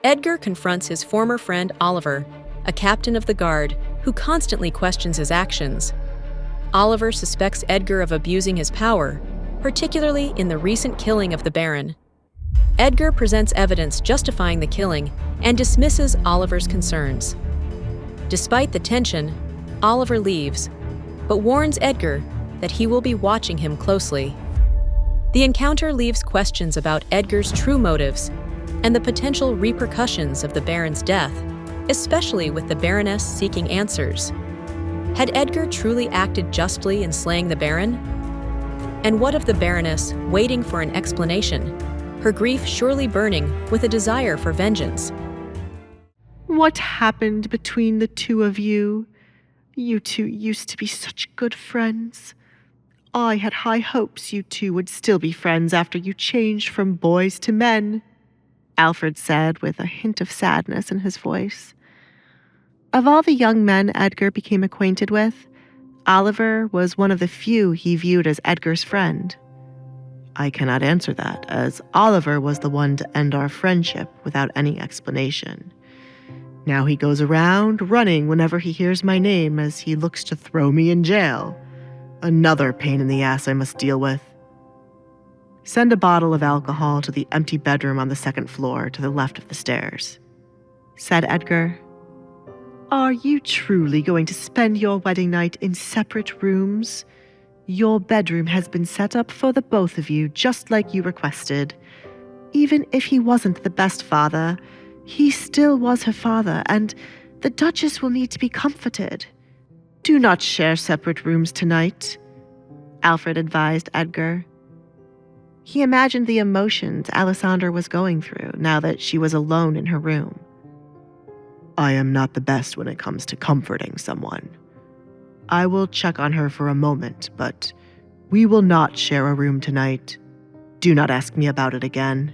Edgar confronts his former friend Oliver, a captain of the guard who constantly questions his actions. Oliver suspects Edgar of abusing his power, particularly in the recent killing of the Baron. Edgar presents evidence justifying the killing and dismisses Oliver's concerns. Despite the tension, Oliver leaves, but warns Edgar that he will be watching him closely. The encounter leaves questions about Edgar's true motives and the potential repercussions of the Baron's death, especially with the Baroness seeking answers. Had Edgar truly acted justly in slaying the Baron? And what of the Baroness waiting for an explanation, her grief surely burning with a desire for vengeance? What happened between the two of you? You two used to be such good friends. I had high hopes you two would still be friends after you changed from boys to men, Alfred said with a hint of sadness in his voice. Of all the young men Edgar became acquainted with, Oliver was one of the few he viewed as Edgar's friend. I cannot answer that, as Oliver was the one to end our friendship without any explanation. Now he goes around running whenever he hears my name as he looks to throw me in jail. Another pain in the ass I must deal with. Send a bottle of alcohol to the empty bedroom on the second floor to the left of the stairs, said Edgar. Are you truly going to spend your wedding night in separate rooms? Your bedroom has been set up for the both of you, just like you requested. Even if he wasn't the best father, he still was her father, and the Duchess will need to be comforted. Do not share separate rooms tonight, Alfred advised Edgar. He imagined the emotions Alessandra was going through now that she was alone in her room. I am not the best when it comes to comforting someone. I will check on her for a moment, but we will not share a room tonight. Do not ask me about it again.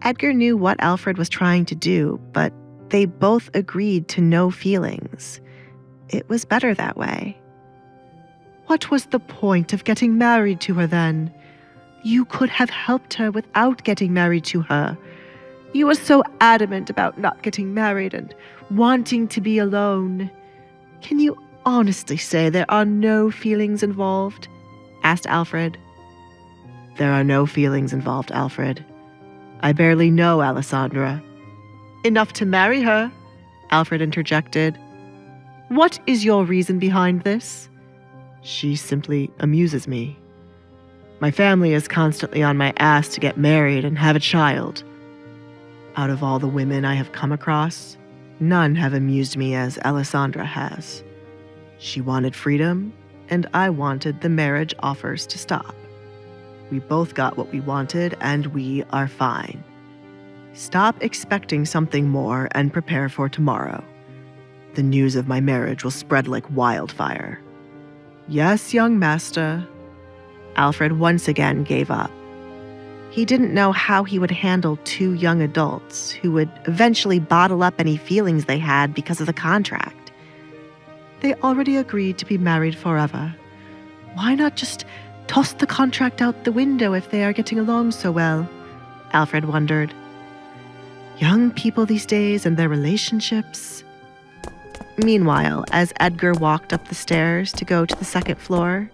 Edgar knew what Alfred was trying to do, but they both agreed to no feelings. It was better that way. What was the point of getting married to her then? You could have helped her without getting married to her. You were so adamant about not getting married and wanting to be alone. Can you honestly say there are no feelings involved? Asked Alfred. There are no feelings involved, Alfred. I barely know Alessandra. Enough to marry her, Alfred interjected. What is your reason behind this? She simply amuses me. My family is constantly on my ass to get married and have a child. Out of all the women I have come across, none have amused me as Alessandra has. She wanted freedom, and I wanted the marriage offers to stop. We both got what we wanted, and we are fine. Stop expecting something more and prepare for tomorrow. The news of my marriage will spread like wildfire. Yes, young master. Alfred once again gave up. He didn't know how he would handle two young adults who would eventually bottle up any feelings they had because of the contract. They already agreed to be married forever. Why not just toss the contract out the window if they are getting along so well? Alfred wondered. Young people these days and their relationships. Meanwhile, as Edgar walked up the stairs to go to the second floor,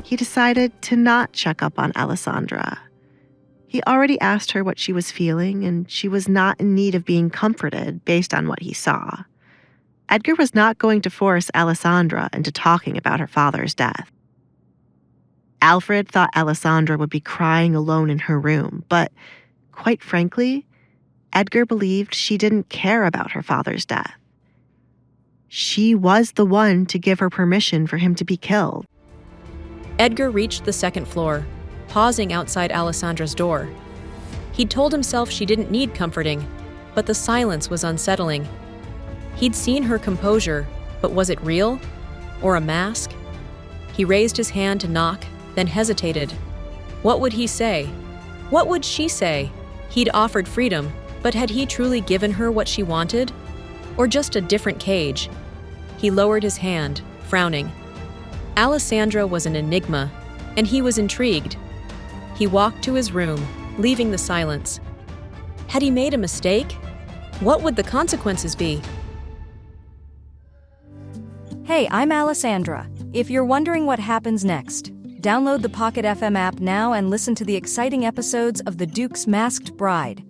he decided to not check up on Alessandra. He already asked her what she was feeling, and she was not in need of being comforted based on what he saw. Edgar was not going to force Alessandra into talking about her father's death. Alfred thought Alessandra would be crying alone in her room, but quite frankly, Edgar believed she didn't care about her father's death. She was the one to give her permission for him to be killed. Edgar reached the second floor, pausing outside Alessandra's door. He'd told himself she didn't need comforting, but the silence was unsettling. He'd seen her composure, but was it real? Or a mask? He raised his hand to knock, then hesitated. What would he say? What would she say? He'd offered freedom, but had he truly given her what she wanted? Or just a different cage? He lowered his hand, frowning. Alessandra was an enigma, and he was intrigued. He walked to his room, leaving the silence. Had he made a mistake? What would the consequences be? Hey, I'm Alessandra. If you're wondering what happens next, download the Pocket FM app now and listen to the exciting episodes of The Duke's Masked Bride.